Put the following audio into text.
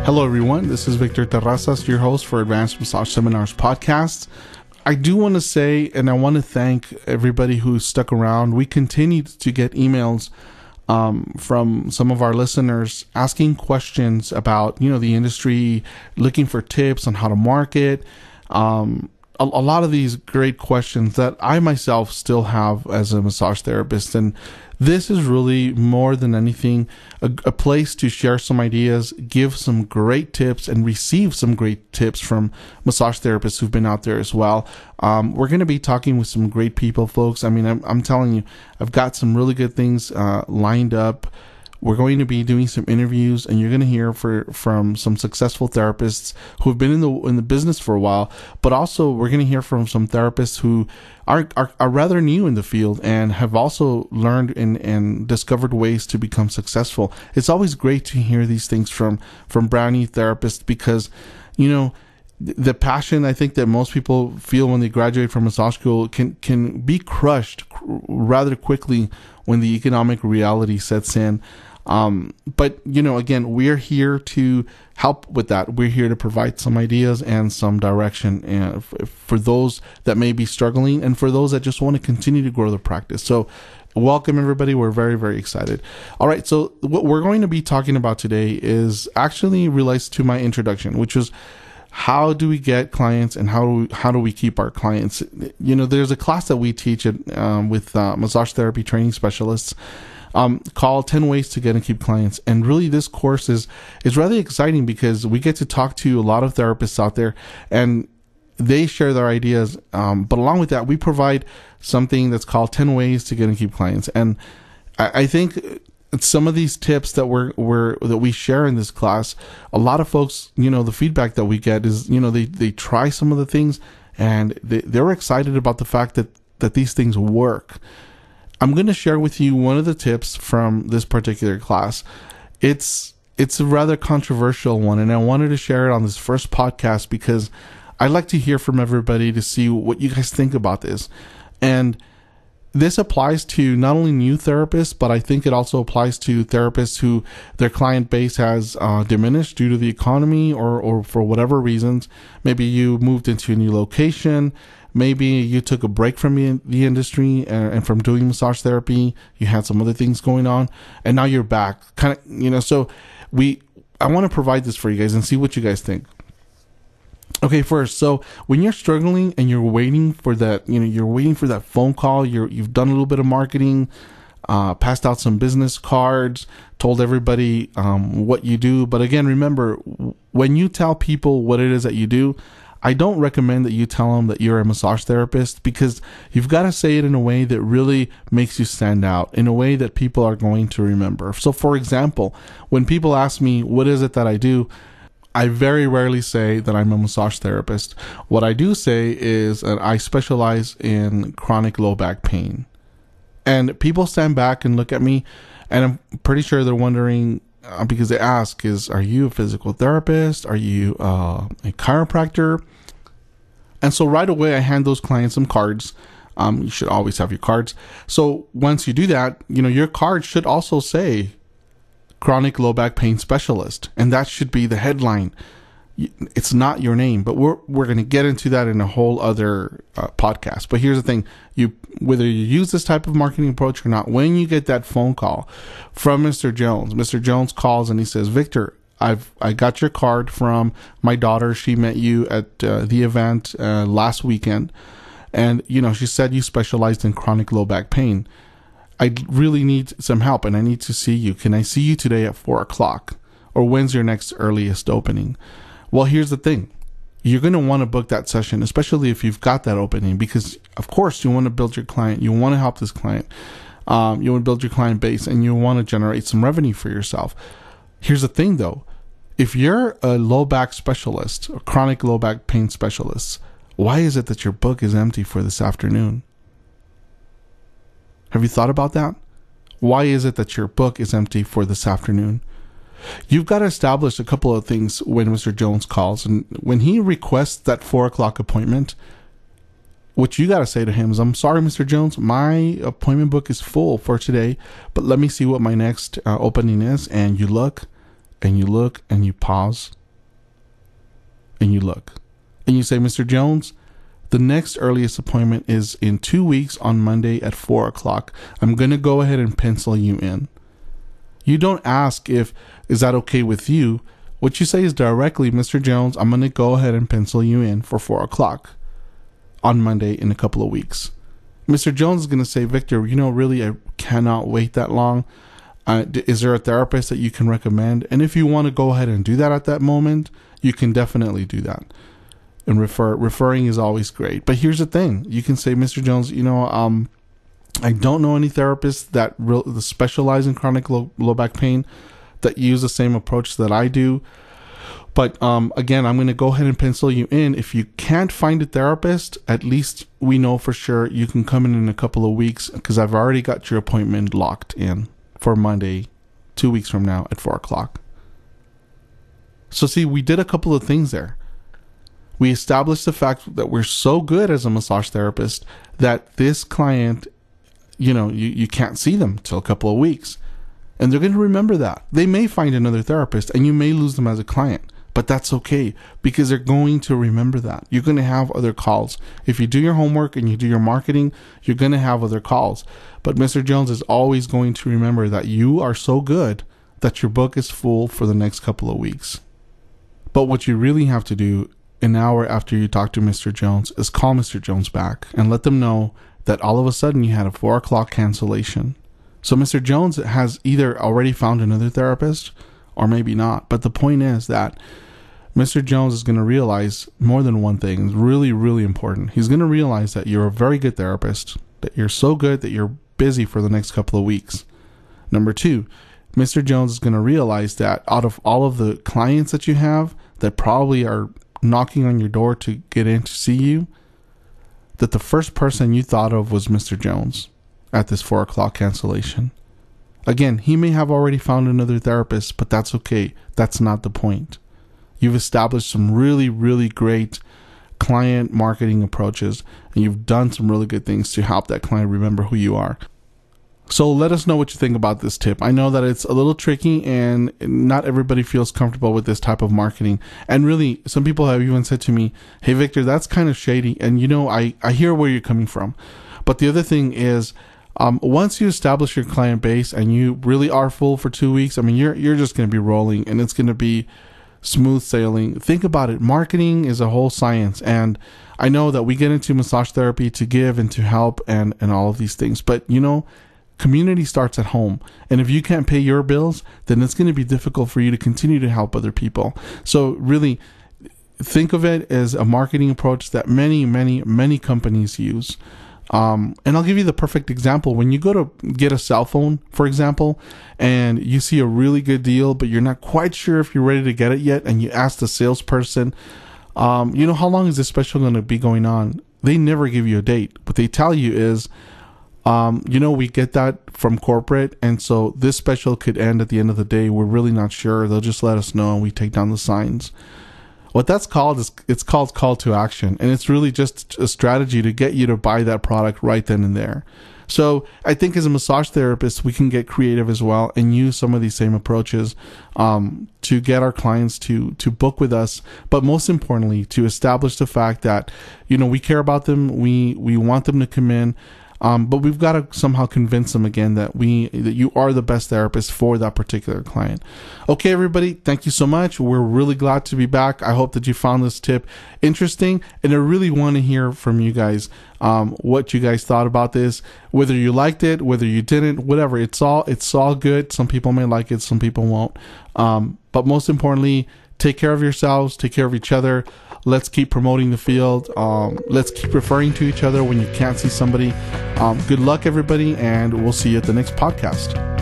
Hello, everyone. This is Victor Terrazas, your host for Advanced Massage Seminars podcast. I do want to say, and I want to thank everybody who stuck around. We continued to get emails from some of our listeners asking questions about, the industry, looking for tips on how to market. A lot of these great questions that I myself still have as a massage therapist. And this is really more than anything a place to share some ideas, give some great tips, and receive some great tips from massage therapists who've been out there as well. We're going to be talking with some great people, folks. I mean, I'm telling you, I've got some really good things lined up. We're going to be doing some interviews, and you're going to hear from some successful therapists who have been in the business for a while. But also, we're going to hear from some therapists who are rather new in the field and have also learned and discovered ways to become successful. It's always great to hear these things from brand new therapists because, the passion I think that most people feel when they graduate from massage school can be crushed rather quickly when the economic reality sets in. But again, we're here to help with that. We're here to provide some ideas and some direction for those that may be struggling and for those that just want to continue to grow their practice. So welcome, everybody. We're very, very excited. All right. So what we're going to be talking about today is actually relates to my introduction, which was how do we get clients and how do we keep our clients? There's a class that we teach with massage therapy training specialists called 10 Ways to Get and Keep Clients. And really this course is rather exciting because we get to talk to a lot of therapists out there and they share their ideas. But along with that, we provide something that's called 10 Ways to Get and Keep Clients. And I think some of these tips that we share in this class, a lot of folks, the feedback that we get is, they try some of the things and they're excited about the fact that these things work. I'm going to share with you one of the tips from this particular class. It's a rather controversial one, and I wanted to share it on this first podcast because I'd like to hear from everybody to see what you guys think about this. And this applies to not only new therapists, but I think it also applies to therapists who their client base has diminished due to the economy or for whatever reasons. Maybe you moved into a new location. Maybe you took a break from the industry and from doing massage therapy. You had some other things going on, and now you're back. So I want to provide this for you guys and see what you guys think. Okay, first, so when you're struggling and you're waiting for that, you're waiting for that phone call, you've done a little bit of marketing, passed out some business cards, told everybody what you do. But again, remember, when you tell people what it is that you do, I don't recommend that you tell them that you're a massage therapist because you've got to say it in a way that really makes you stand out, in a way that people are going to remember. So, for example, when people ask me, what is it that I do? I very rarely say that I'm a massage therapist. What I do say is that I specialize in chronic low back pain. And people stand back and look at me, and I'm pretty sure they're wondering, because they ask, are you a physical therapist? Are you a chiropractor? And so right away, I hand those clients some cards. You should always have your cards. So once you do that, your card should also say chronic low back pain specialist. And that should be the headline. It's not your name, but we're going to get into that in a whole other podcast. But here's the thing. Whether you use this type of marketing approach or not, when you get that phone call from Mr. Jones calls and he says, Victor, I got your card from my daughter. She met you at the event last weekend. And, she said you specialized in chronic low back pain. I really need some help and I need to see you. Can I see you today at 4:00? Or when's your next earliest opening? Well, here's the thing. You're going to want to book that session, especially if you've got that opening, because of course you want to build your client. You want to help this client. You want to build your client base and you want to generate some revenue for yourself. Here's the thing though. If you're a low back specialist, a chronic low back pain specialist, why is it that your book is empty for this afternoon? Have you thought about that? Why is it that your book is empty for this afternoon? You've got to establish a couple of things when Mr. Jones calls. And when he requests that 4:00 appointment, what you got to say to him is, I'm sorry, Mr. Jones, my appointment book is full for today, but let me see what my next opening is. And you look and you look and you pause and you look and you say, Mr. Jones, the next earliest appointment is in 2 weeks on Monday at 4 o'clock. I'm going to go ahead and pencil you in. You don't ask is that okay with you? What you say is directly, Mr. Jones, I'm going to go ahead and pencil you in for 4 o'clock on Monday in a couple of weeks. Mr. Jones is going to say, Victor, really, I cannot wait that long. Is there a therapist that you can recommend? And if you want to go ahead and do that at that moment, you can definitely do that. And referring is always great. But here's the thing. You can say, Mr. Jones, I don't know any therapists that specialize in chronic low back pain that use the same approach that I do. But again, I'm going to go ahead and pencil you in. If you can't find a therapist, at least we know for sure you can come in a couple of weeks, because I've already got your appointment locked in for Monday, 2 weeks from now at 4 o'clock. So see, we did a couple of things there. We established the fact that we're so good as a massage therapist that this client, you can't see them till a couple of weeks. And they're going to remember that. They may find another therapist and you may lose them as a client, but that's okay, because they're going to remember that. You're going to have other calls. If you do your homework and you do your marketing, you're going to have other calls. But Mr. Jones is always going to remember that you are so good that your book is full for the next couple of weeks. But what you really have to do an hour after you talk to Mr. Jones is call Mr. Jones back and let them know that all of a sudden you had a 4 o'clock cancellation. So Mr. Jones has either already found another therapist or maybe not. But the point is that Mr. Jones is going to realize more than one thing. It's really, really important. He's going to realize that you're a very good therapist, that you're so good that you're busy for the next couple of weeks. Number two, Mr. Jones is going to realize that out of all of the clients that you have that probably are knocking on your door to get in to see you, that the first person you thought of was Mr. Jones at this 4 o'clock cancellation. Again, he may have already found another therapist, but that's okay. That's not the point. You've established some really, really great client marketing approaches, and you've done some really good things to help that client remember who you are. So let us know what you think about this tip. I know that it's a little tricky and not everybody feels comfortable with this type of marketing. And really, some people have even said to me, hey, Victor, that's kind of shady. And I hear where you're coming from. But the other thing is, once you establish your client base and you really are full for 2 weeks, you're just going to be rolling and it's going to be smooth sailing. Think about it. Marketing is a whole science. And I know that we get into massage therapy to give and to help and all of these things. But, community starts at home. And if you can't pay your bills, then it's going to be difficult for you to continue to help other people. So really think of it as a marketing approach that many, many, many companies use. And I'll give you the perfect example. When you go to get a cell phone, for example, and you see a really good deal, but you're not quite sure if you're ready to get it yet, and you ask the salesperson, how long is this special going to be going on? They never give you a date. What they tell you is, we get that from corporate, and so this special could end at the end of the day. We're really not sure. They'll just let us know and we take down the signs. What that's called is it's called call to action, and it's really just a strategy to get you to buy that product right then and there. So I think as a massage therapist, we can get creative as well and use some of these same approaches to get our clients to book with us. But most importantly, to establish the fact that, we care about them. We want them to come in. But we've got to somehow convince them again that you are the best therapist for that particular client. Okay, everybody, thank you so much. We're really glad to be back. I hope that you found this tip interesting, and I really want to hear from you guys what you guys thought about this, whether you liked it, whether you didn't, whatever. It's all good. Some people may like it, some people won't. But most importantly, take care of yourselves, take care of each other. Let's keep promoting the field. Let's keep referring to each other when you can't see somebody. Good luck, everybody, and we'll see you at the next podcast.